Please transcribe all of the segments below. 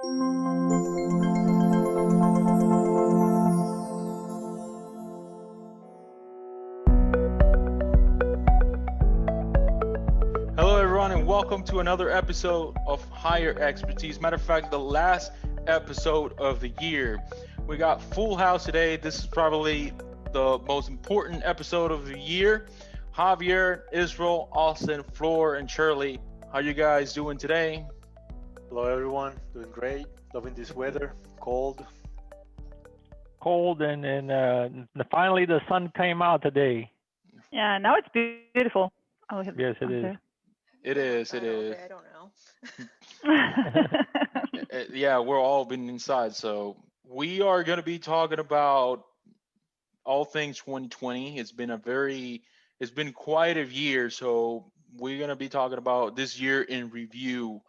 Hello, everyone, and welcome to another episode of Higher Expertise. Matter of fact, the last episode of the year. We got full house today. This is probably the most important episode of the year. Javier, Israel, Austin, Floor, and Shirley, how you guys doing today? Hello everyone, doing great. Loving this weather, cold. Cold and finally the sun came out today. Yeah, now it's beautiful. Oh, Yes, it is. It is. Okay, I don't know. Yeah, we're all been inside. So we are going to be talking about all things 2020. It's been quite a year. So we're going to be talking about this year in review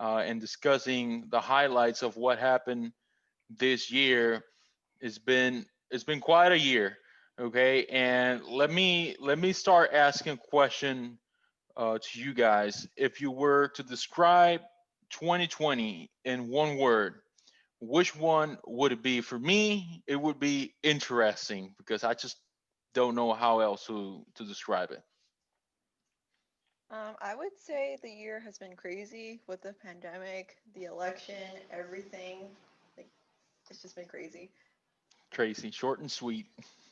and discussing the highlights of what happened this year. It's been quite a year. Okay, and let me start asking a question to you guys. If you were to describe 2020 in one word, which one would it be? For me, it would be interesting because I just don't know how else to describe it. I would say the year has been crazy with the pandemic, the election, everything. Like, it's just been crazy. Tracy, short and sweet.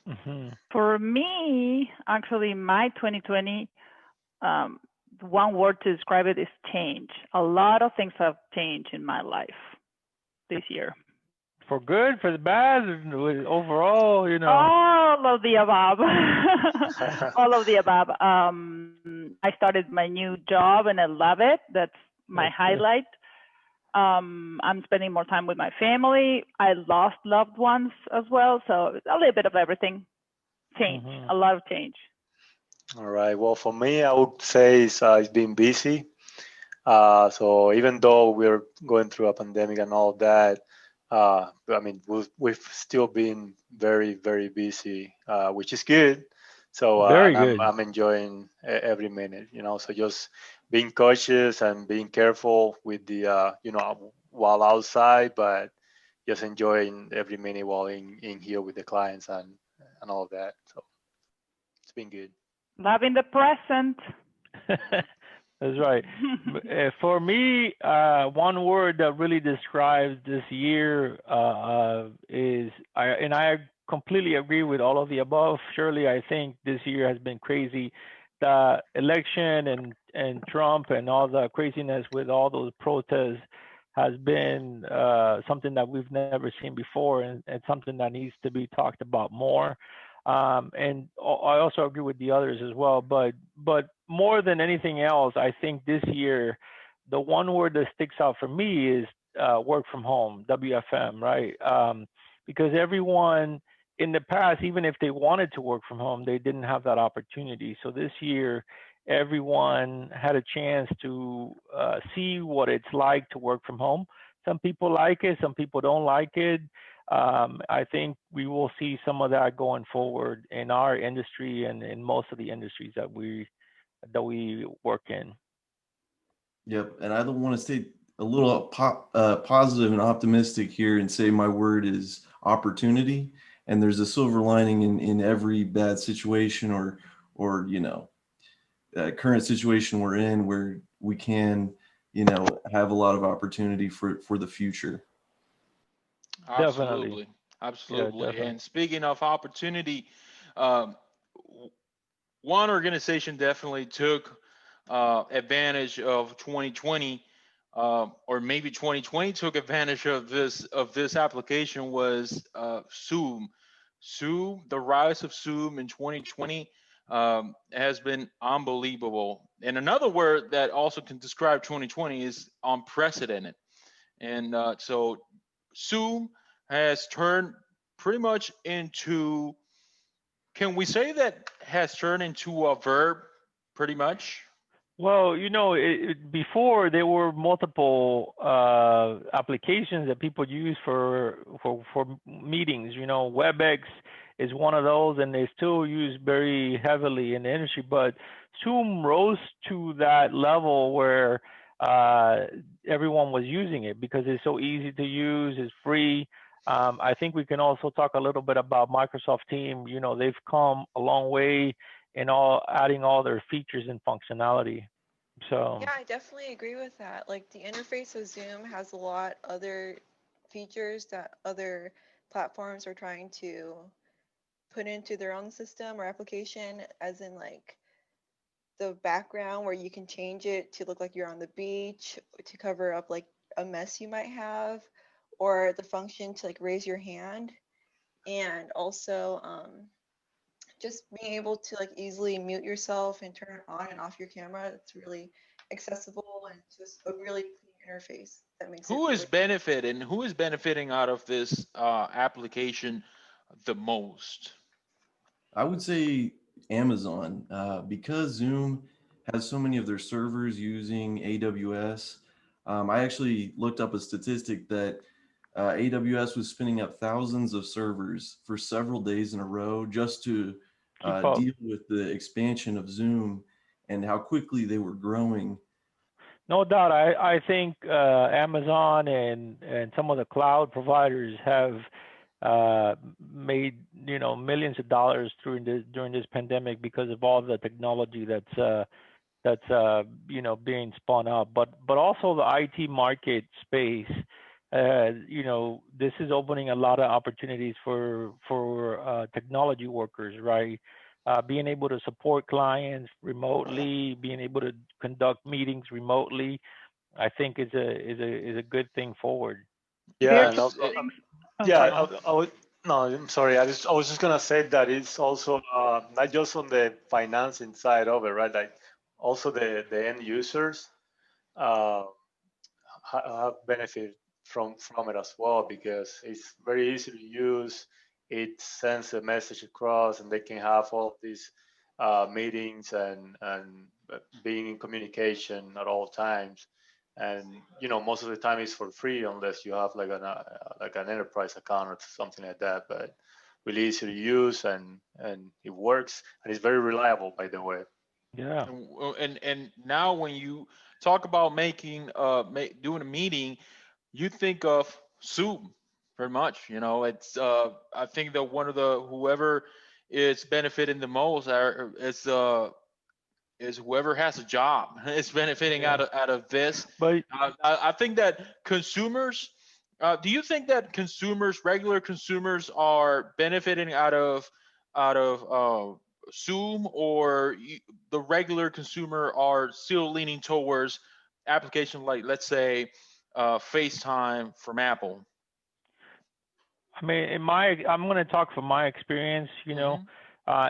Mm-hmm. For me, actually, my 2020, one word to describe it is change. A lot of things have changed in my life this year. For good, for the bad, overall, you know. All of the above. All of the above. I started my new job and I love it. That's my highlight. I'm spending more time with my family. I lost loved ones as well. So a little bit of everything. Change, a lot of change. All right. Well, for me, I would say it's been busy. So even though we're going through a pandemic and all that, I mean, we've still been very, very busy, which is good. So Very good. I'm enjoying every minute, you know. So just being cautious and being careful with the, while outside, but just enjoying every minute while in here with the clients and all of that. So it's been good. Loving the present. That's right. For me, one word that really describes this year is, I completely agree with all of the above. Surely, I think this year has been crazy. The election and Trump and all the craziness with all those protests has been something that we've never seen before, and something that needs to be talked about more. And I also agree with the others as well. But more than anything else, I think this year, the one word that sticks out for me is work from home, WFM, right? Because everyone in the past, even if they wanted to work from home, they didn't have that opportunity. So this year, everyone had a chance to see what it's like to work from home. Some people like it, some people don't like it. I think we will see some of that going forward in our industry and in most of the industries that we work in. Yep, and I don't want to stay a little positive and optimistic here and say my word is opportunity. And there's a silver lining in every bad situation or current situation we're in, where we can have a lot of opportunity for the future. Absolutely. Yeah, definitely. And speaking of opportunity, one organization definitely took advantage of 2020, or maybe 2020 took advantage of this application, was Zoom. The rise of Zoom in 2020 has been unbelievable. And another word that also can describe 2020 is unprecedented. And so Zoom has turned pretty much into, can we say that has turned into a verb pretty much? Well, before there were multiple applications that people use for meetings. WebEx is one of those, and they still use very heavily in the industry. But Zoom rose to that level where uh, everyone was using it because it's so easy to use, it's free. I think we can also talk a little bit about Microsoft Team. You know, they've come a long way in all adding all their features and functionality. So Yeah, I definitely agree with that. Like the interface of Zoom has a lot other features that other platforms are trying to put into their own system or application, as in like the background where you can change it to look like you're on the beach to cover up like a mess you might have, or the function to like raise your hand, and also just being able to like easily mute yourself and turn on and off your camera. It's really accessible and just a really clean interface that makes it really. Who is benefiting out of this application the most? I would say Amazon, because Zoom has so many of their servers using AWS. I actually looked up a statistic that AWS was spinning up thousands of servers for several days in a row just to keep up. deal with the expansion of Zoom and how quickly they were growing. No doubt. I think Amazon and some of the cloud providers have made millions of dollars during this pandemic because of all the technology that's being spun up. But also the IT market space. This is opening a lot of opportunities for technology workers, right? Being able to support clients remotely, being able to conduct meetings remotely, I think is a good thing forward. Yeah, Virtual no, It's meetings. I'm yeah, sorry. I would, no, I'm sorry. I was just gonna say that it's also not just on the financing side of it, right? Like also the end users uh, have benefit from it as well because it's very easy to use. It sends a message across, and they can have all of these meetings and being in communication at all times. And most of the time it's for free unless you have like an enterprise account or something like that. But really easy to use and it works and it's very reliable, by the way. Yeah. and now when you talk about doing a meeting, you think of Zoom pretty much. It's I think that one of the whoever is benefiting the most is whoever has a job is benefiting Yeah. out of this. But I think that consumers. Do you think that regular consumers, are benefiting out of Zoom, or the regular consumer are still leaning towards application like, let's say, FaceTime from Apple? I mean, I'm going to talk from my experience. Hmm.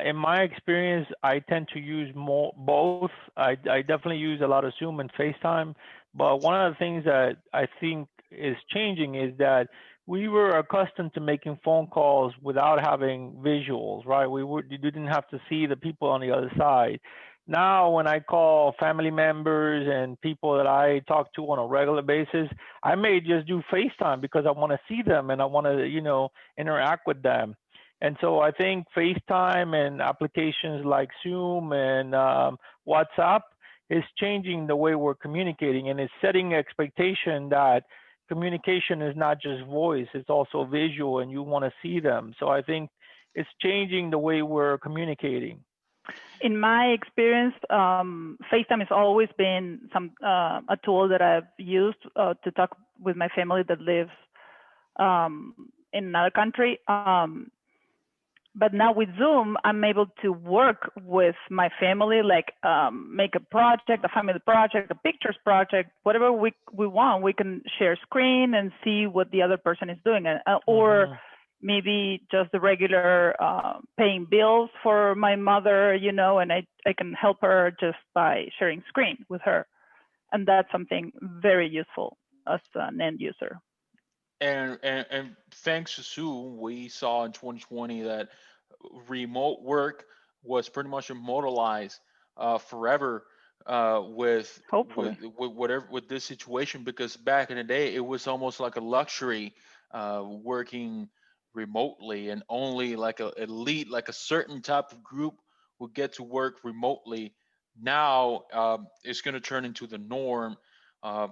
In my experience, I tend to use more both. I definitely use a lot of Zoom and FaceTime. But one of the things that I think is changing is that we were accustomed to making phone calls without having visuals, right? You didn't have to see the people on the other side. Now, when I call family members and people that I talk to on a regular basis, I may just do FaceTime because I want to see them and I want to, interact with them. And so I think FaceTime and applications like Zoom and WhatsApp is changing the way we're communicating, and it's setting expectation that communication is not just voice, it's also visual and you want to see them. So I think it's changing the way we're communicating. In my experience, FaceTime has always been a tool that I've used to talk with my family that lives in another country. But now with Zoom, I'm able to work with my family, like make a project, a family project, a pictures project, whatever we want. We can share screen and see what the other person is doing, or maybe just the regular paying bills for my mother, and I can help her just by sharing screen with her. And that's something very useful as an end user. And thanks to Zoom, we saw in 2020 that remote work was pretty much immortalized forever, Hopefully. with whatever, with this situation, because back in the day it was almost like a luxury, working remotely, and only like a elite, like a certain type of group would get to work remotely. Now it's going to turn into the norm, Uh,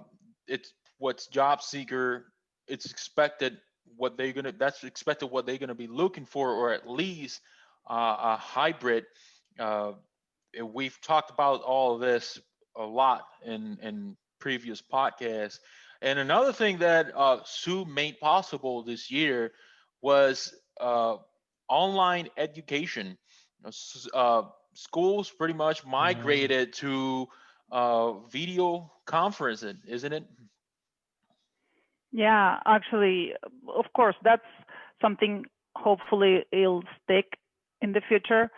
it's what's job seeker. It's expected what they're gonna. That's expected what they're gonna be looking for, or at least a hybrid. Uh, we've talked about all of this a lot in previous podcasts. And another thing that Zoom made possible this year was online education. Schools pretty much Mhm. migrated to video conferencing, isn't it? Yeah, actually, of course, that's something hopefully it'll stick in the future.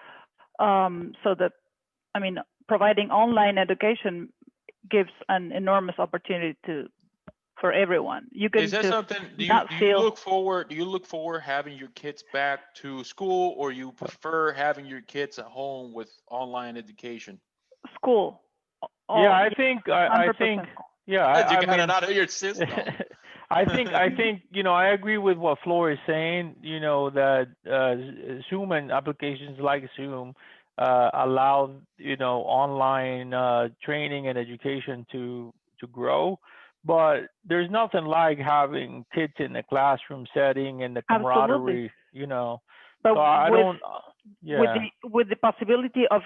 So that, I mean, providing online education gives an enormous opportunity to for everyone. You Is can that just something? not Do you feel look forward? Do you look forward having your kids back to school, or you prefer having your kids at home with online education? school. Yeah, Oh, I yeah, think I think 100% school. yeah, You I got it mean out of your system. I think I agree with what Floor is saying, that Zoom and applications like Zoom allow, online training and education to grow, but there's nothing like having kids in the classroom setting and the Absolutely. camaraderie. But So I with don't with yeah. the possibility of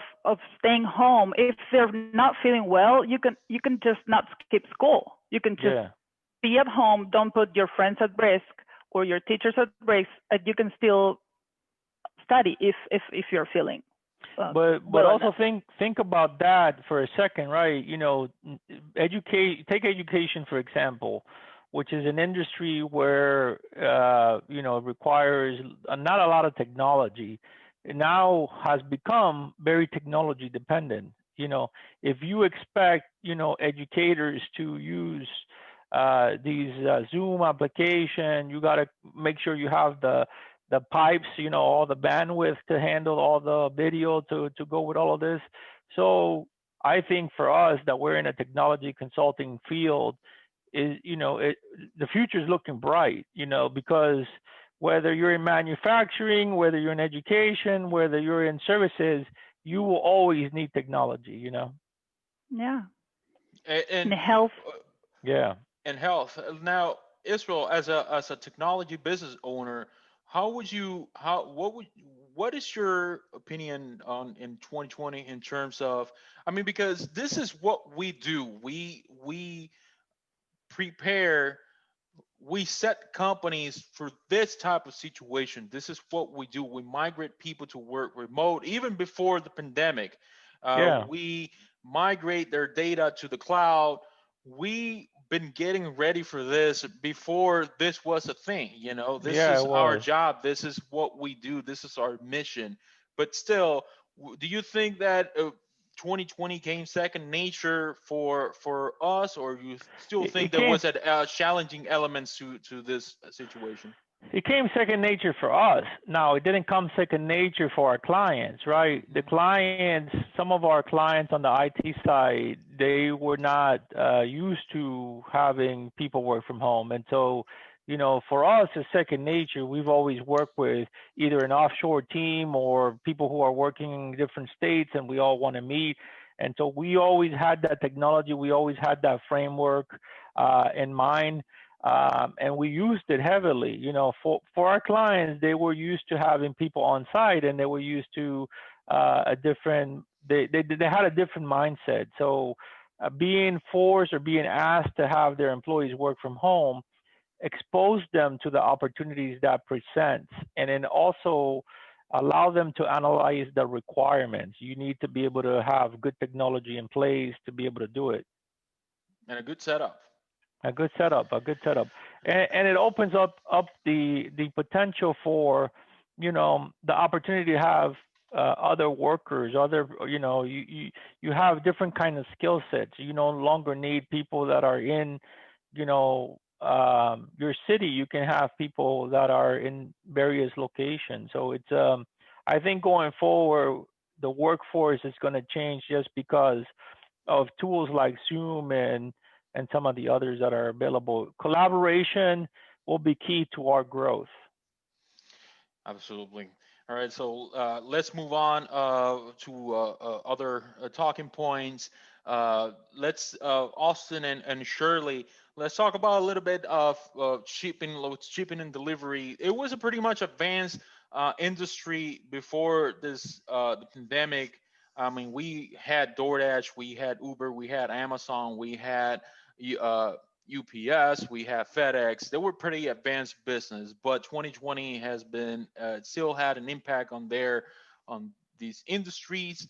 staying home, if they're not feeling well, you can just not skip school. You can just Yeah. be at home. Don't put your friends at risk or your teachers at risk, and you can still study if you're feeling But well also enough. think about that for a second, right? Educate take education for example, which is an industry where requires not a lot of technology. It now has become very technology dependent. If you expect educators to use these Zoom application, you got to make sure you have the pipes, all the bandwidth to handle all the video to go with all of this. So I think for us that we're in a technology consulting field is, the future is looking bright, because whether you're in manufacturing, whether you're in education, whether you're in services, you will always need technology. Yeah, And in health. Yeah. health. Now, Israel, as a technology business owner, how would you how what is your opinion on in 2020 in terms of, I mean, because this is what we do. We prepare, we set companies for this type of situation. This is what we do. We migrate people to work remote. Even before the pandemic, Yeah. we migrate their data to the cloud. We been getting ready for this before this was a thing. This Yeah, is it our was. job. This is what we do. This is our mission. But still, do you think that 2020 came second nature for us, or you still It, think it there came was a challenging elements to this situation? it came second nature for us. Now, it didn't come second nature for our clients, right? The clients, some of our clients on the IT side, they were not used to having people work from home. And so, for us, it's second nature. We've always worked with either an offshore team or people who are working in different states and we all want to meet. And so we always had that technology. We always had that framework in mind, and we used it heavily. For our clients, they were used to having people on site, and they were used to a different. They had a different mindset. So, being forced or being asked to have their employees work from home exposed them to the opportunities that presents, and then also allow them to analyze the requirements. You need to be able to have good technology in place to be able to do it. And a good setup. A good setup, and it opens up the potential for, the opportunity to have other workers, other, you have different kind of skill sets. You no longer need people that are in, your city. You can have people that are in various locations. So I think going forward, the workforce is going to change just because of tools like Zoom and some of the others that are available. Collaboration will be key to our growth. Absolutely. All right, so let's move on to other talking points. Let's Austin and Shirley. Let's talk about a little bit of shipping and delivery. It was a pretty much advanced industry before this the pandemic. I mean, we had DoorDash, we had Uber, we had Amazon, we had uh, UPS, we had FedEx. They were pretty advanced business, but 2020 has been still had an impact on these industries.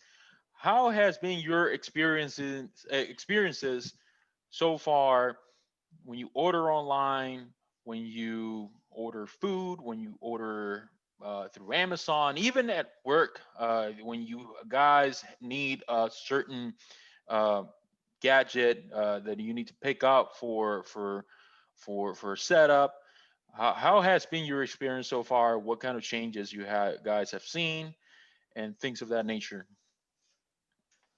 How has been your experiences so far when you order online, when you order food, when you order through Amazon, even at work, when you guys need a certain uh, gadget that you need to pick up for setup. How has been your experience so far? What kind of changes guys have seen and things of that nature?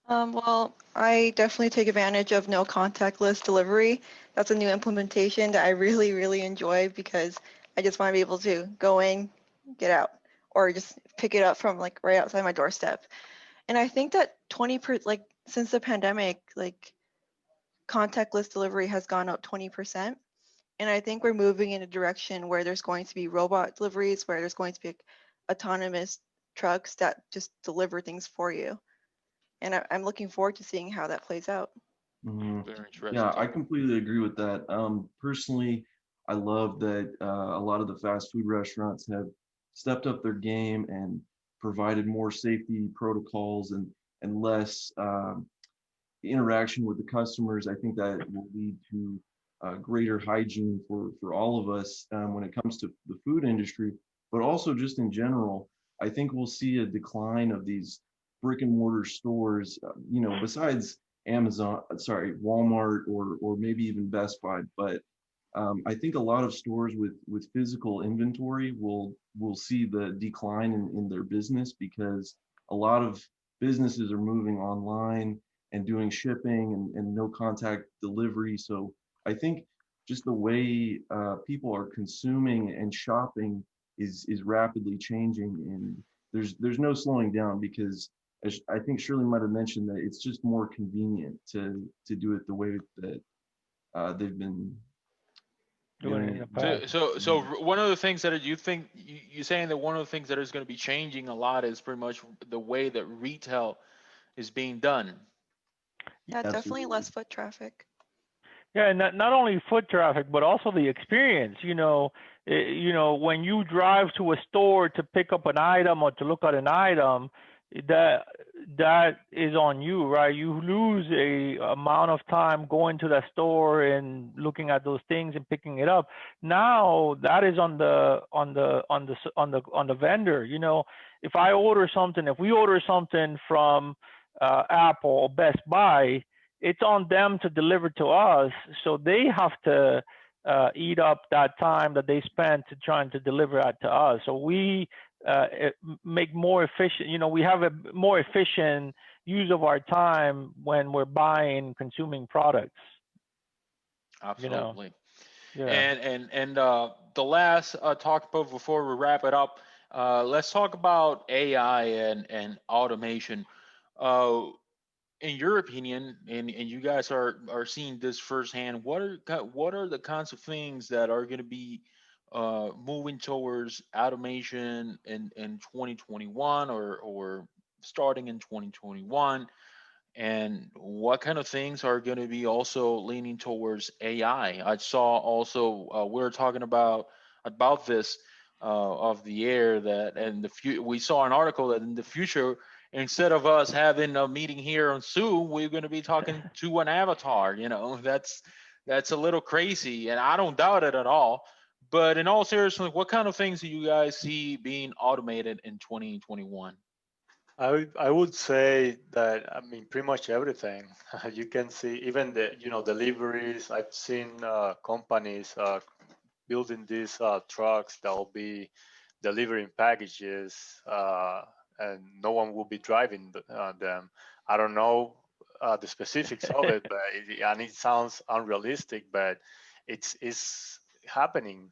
Well, I definitely take advantage of no contactless delivery. That's a new implementation that I really, really enjoy because I just want to be able to go in, get out, or just pick it up from like right outside my doorstep. And I think that like since the pandemic, like contactless delivery has gone up 20%. And I think we're moving in a direction where there's going to be robot deliveries, where there's going to be like, autonomous trucks that just deliver things for you. And I'm looking forward to seeing how that plays out. Mhm. Very Yeah, I interesting. completely agree with that. Personally, I love that a lot of the fast food restaurants have stepped up their game and provided more safety protocols and less interaction with the customers. I think that will lead to greater hygiene for all of us when it comes to the food industry, but also just in general. I think we'll see a decline of these brick and mortar stores. Besides Amazon, sorry, Walmart or maybe even Best Buy, but I think a lot of stores with physical inventory will see the decline in their business because a lot of businesses are moving online and doing shipping and no contact delivery. So I think just the way people are consuming and shopping is rapidly changing, and there's no slowing down because as I think Shirley might have mentioned that it's just more convenient to do it the way that they've been doing doing it in it. the So, past. one of the things that you think you're saying that one of the things that is going to be changing a lot is pretty much the way that retail is being done. Yeah, definitely Absolutely. less foot traffic. Yeah, and not only foot traffic, but also the experience. When you drive to a store to pick up an item or to look at an item, that that is on you, right? You lose a amount of time going to that store and looking at those things and picking it up. Now that is on the vendor. If we order something from Apple or Best Buy, it's on them to deliver to us. So they have to eat up that time that they spent to trying to deliver that to us. So we make more efficient, we have a more efficient use of our time when we're buying, consuming products, you know. Absolutely. Yeah. And the last talk about before we wrap it up, let's talk about AI and automation. Uh, in your opinion, and you guys are seeing this firsthand, what are the kinds of things that are going to be moving towards automation in 2021 or starting in 2021, and what kind of things are going to be also leaning towards AI? I saw also we were talking about this of the air that and we saw an article that in the future, instead of us having a meeting here on Zoom, we're going to be talking to an avatar. That's a little crazy, and I don't doubt it at all. But in all seriousness, what kind of things do you guys see being automated in 2021? I would say that I mean pretty much everything. You can see even the deliveries. I've seen companies building these trucks that will be delivering packages, and no one will be driving them. I don't know the specifics of it, but and it sounds unrealistic, but it's happening.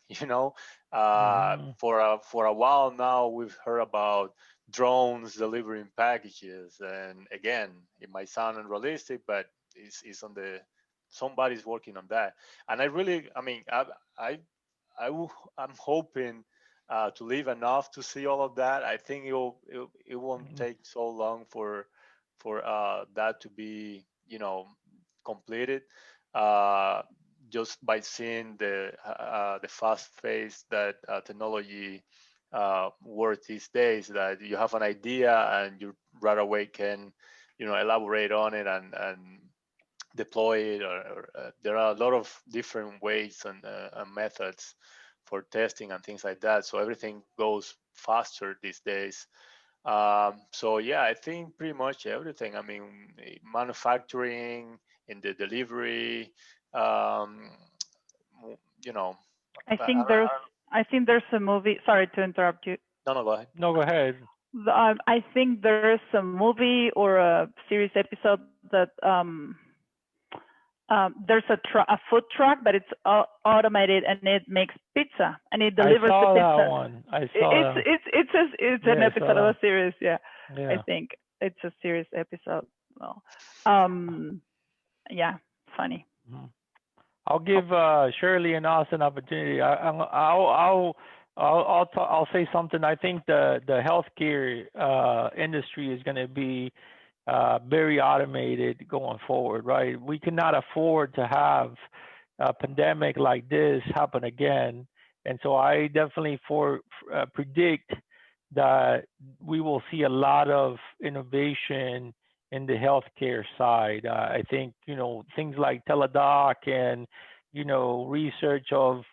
Hmm. For a while now, we've heard about drones delivering packages. And again, it might sound unrealistic, but it's on the somebody's working on that. And I really, I mean, I, I'm hoping to live enough to see all of that. I think it won't Mm. take so long for that to be, completed. Uh, just by seeing the fast pace that technology works these days, that you have an idea and you right away can, elaborate on it and deploy it, or there are a lot of different ways and methods for testing and things like that. So everything goes faster these days. So yeah, I think pretty much everything. I mean, manufacturing, in the delivery, um, you know, I I think don't, there's I think there's a movie. Sorry to interrupt you. no, no, go ahead. No, go ahead. I think there's a movie or a series episode that there's a food truck, but it's automated and it makes pizza and it I delivers the saw that pizza. one. I saw It's that. it's it's a, it's an Yeah, I episode saw of a series. Yeah, that. I Yeah. think it's a series episode. Well, um, yeah, funny. Mhm. I'll give Shirley and us an opportunity. I'll say something. I think the healthcare industry is going to be very automated going forward, right? We cannot afford to have a pandemic like this happen again, and so I definitely predict that we will see a lot of innovation in the healthcare side. I think things like teledoc and research of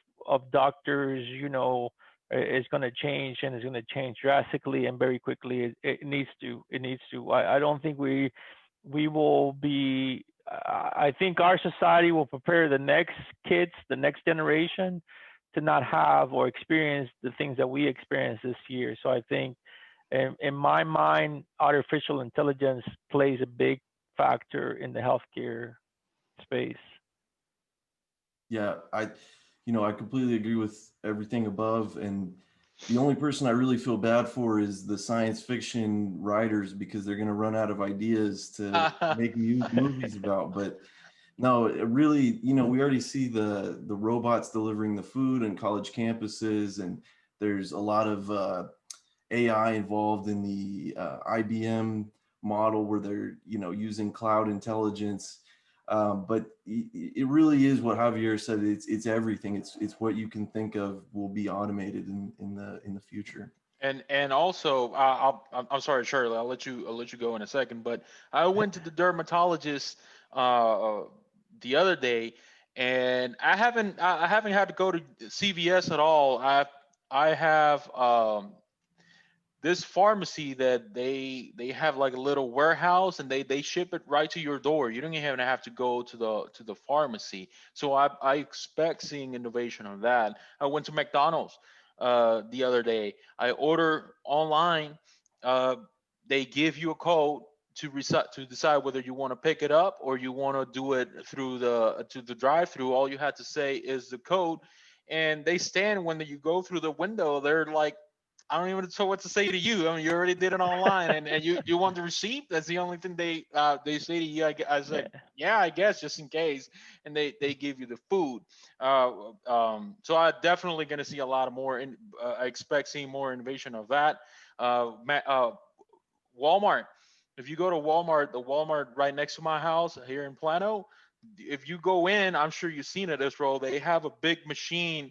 doctors is going to change, and it's going to change drastically and very quickly. It needs to. It needs to. I don't think we will be. I think our society will prepare the next kids, the next generation, to not have or experience the things that we experienced this year. So I think, in my mind, artificial intelligence plays a big factor in the healthcare space. Yeah, I completely agree with everything above. And the only person I really feel bad for is the science fiction writers, because they're going to run out of ideas to make movies about. But no, it really, we already see the robots delivering the food in college campuses, and there's a lot of AI involved in the IBM model where they're using cloud intelligence. But it really is what Javier said. It's everything. It's what you can think of will be automated in the future. And also, I'm sorry, Shirley. I'll let you go in a second. But I went to the dermatologist uh, the other day, and I haven't had to go to CVS at all. I have this pharmacy that they have like a little warehouse, and they ship it right to your door. You don't even have to go to the pharmacy. So I expect seeing innovation on that. I went to McDonald's the other day. I order online. uh, they give you a code to decide whether you want to pick it up or you want to do it through the drive-through. All you had to say is the code, and they stand when you go through the window. They're like, I don't even know what to say to you. I mean, you already did it online, and you want the receipt. That's the only thing they say to you. I said, yeah, I guess, just in case, and they give you the food. So I definitely going to see a lot of more. I expect seeing more innovation of that. Walmart. If you go to Walmart, the Walmart right next to my house here in Plano, if you go in, I'm sure you've seen it, Israel. They have a big machine,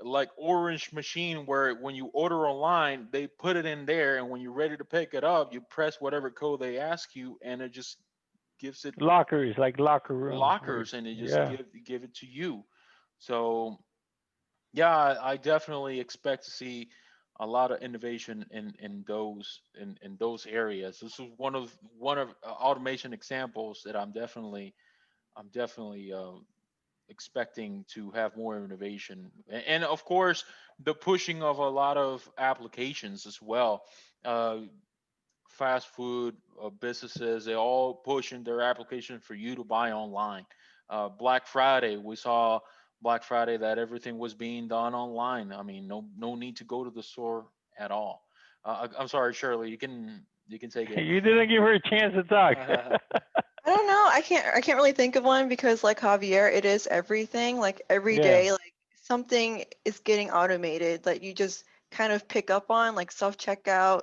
like orange machine, where when you order online, they put it in there, and when you're ready to pick it up, you press whatever code they ask you, and it just gives it Lockers, like locker rooms. lockers, and it just Yeah. give it to you. So yeah, I definitely expect to see a lot of innovation in those areas. This is one of automation examples that I'm definitely expecting to have more innovation. And of course, the pushing of a lot of applications as well. uh, Fast food businesses, they all pushing their application for you to buy online. Black Friday, we saw Black Friday that everything was being done online. I mean, no need to go to the store at all. I'm sorry, Shirley. You can take it. You didn't give her a chance to talk. I don't know. I can't really think of one because like Javier, it is everything. Like every Yeah. day, like something is getting automated that you just kind of pick up on, like self-checkout,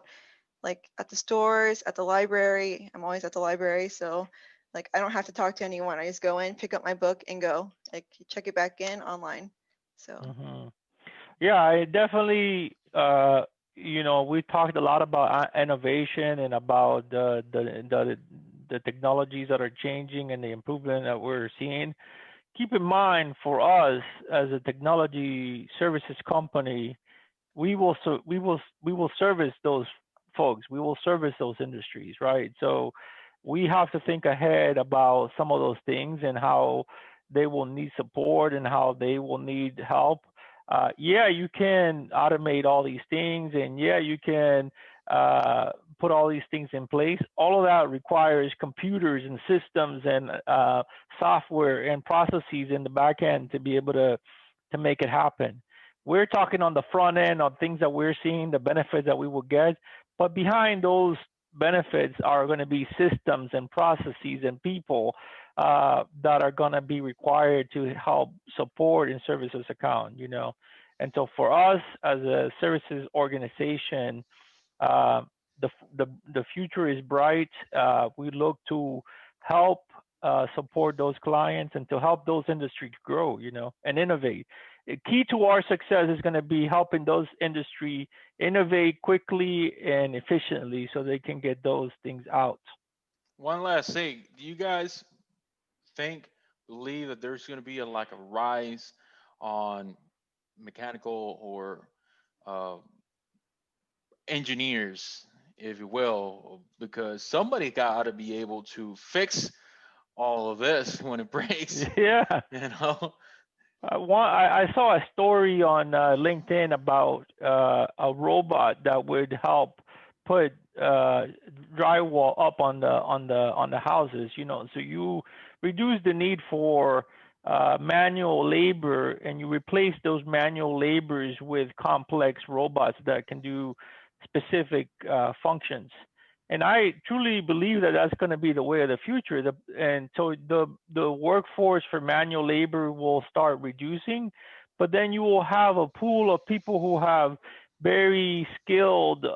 like at the stores, at the library. I'm always at the library, so like I don't have to talk to anyone. I just go in, pick up my book, and go. Like check it back in online. So Hmm. Yeah, I definitely, we talked a lot about innovation and about the technologies that are changing and the improvement that we're seeing. Keep in mind, for us as a technology services company, we will service those folks. We will service those industries, right? So we have to think ahead about some of those things and how they will need support and how they will need help. Yeah, you can automate all these things, and yeah, you can put all these things in place. All of that requires computers and systems and software and processes in the back end to be able to make it happen. We're talking on the front end of things that we're seeing, the benefits that we will get, but behind those benefits are going to be systems and processes and people that are going to be required to help support and service this account. And so for us as a services organization, uh, the future is bright. We look to help support those clients and to help those industries grow, and innovate. Key to our success is going to be helping those industry innovate quickly and efficiently so they can get those things out. One last thing. Do you guys believe that there's going to be like a rise on mechanical or uh, engineers, if you will, because somebody got to be able to fix all of this when it breaks. Yeah. You know. I saw a story on LinkedIn about a robot that would help put drywall up on the houses. So you reduce the need for manual labor, and you replace those manual labors with complex robots that can do specific functions. And I truly believe that that's going to be the way of the future. And so the workforce for manual labor will start reducing, but then you will have a pool of people who have very skilled,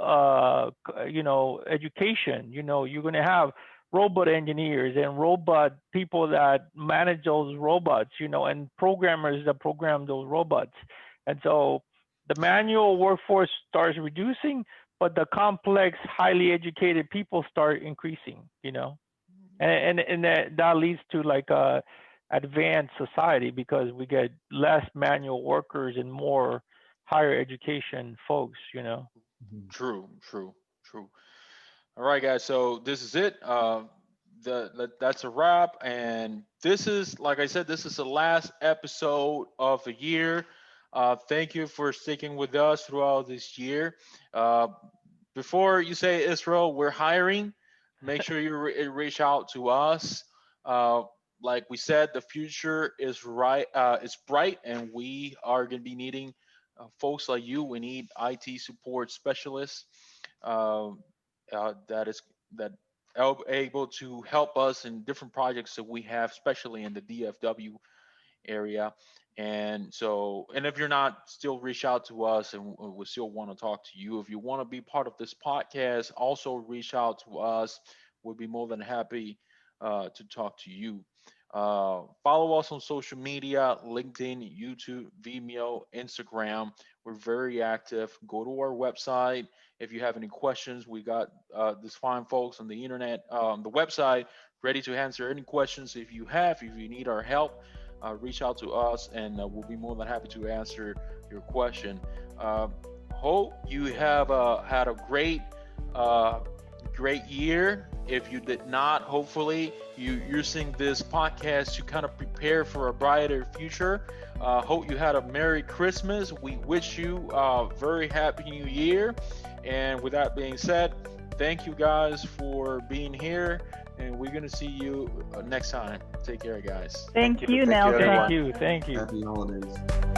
education. You're going to have robot engineers and robot people that manage those robots, and programmers that program those robots. And so the manual workforce starts reducing, but the complex, highly educated people start increasing. And that leads to like a advanced society because we get less manual workers and more higher education folks. Mhm. True, true, true. All right, guys. So this is it. That's a wrap. And this is, like I said, this is the last episode of the year. Thank you for sticking with us throughout this year. Uh, Before you say Israel, we're hiring. Make sure you reach out to us. Uh, like we said, the future is right. It's bright, and we are going to be needing folks like you. We need IT support specialists. Uh, that is that able to help us in different projects that we have, especially in the DFW area. And so, and if you're not, still reach out to us, and we still want to talk to you. If you want to be part of this podcast, also reach out to us. We'll be more than happy to talk to you. Follow us on social media: LinkedIn, YouTube, Vimeo, Instagram. We're very active. Go to our website. If you have any questions, we got these fine folks on the internet, the website, ready to answer any questions. If you need our help, reach out to us, and we'll be more than happy to answer your question. Uh, Hope you have had a uh, great year. If you did not, hopefully you're using this podcast to kind of prepare for a brighter future. Hope you had a Merry Christmas. We wish you a very Happy New Year. And with that being said, thank you guys for being here, and we're going to see you next time. Take care, guys. Thank you, Thank you, Nelson. everyone. Thank you. Happy holidays.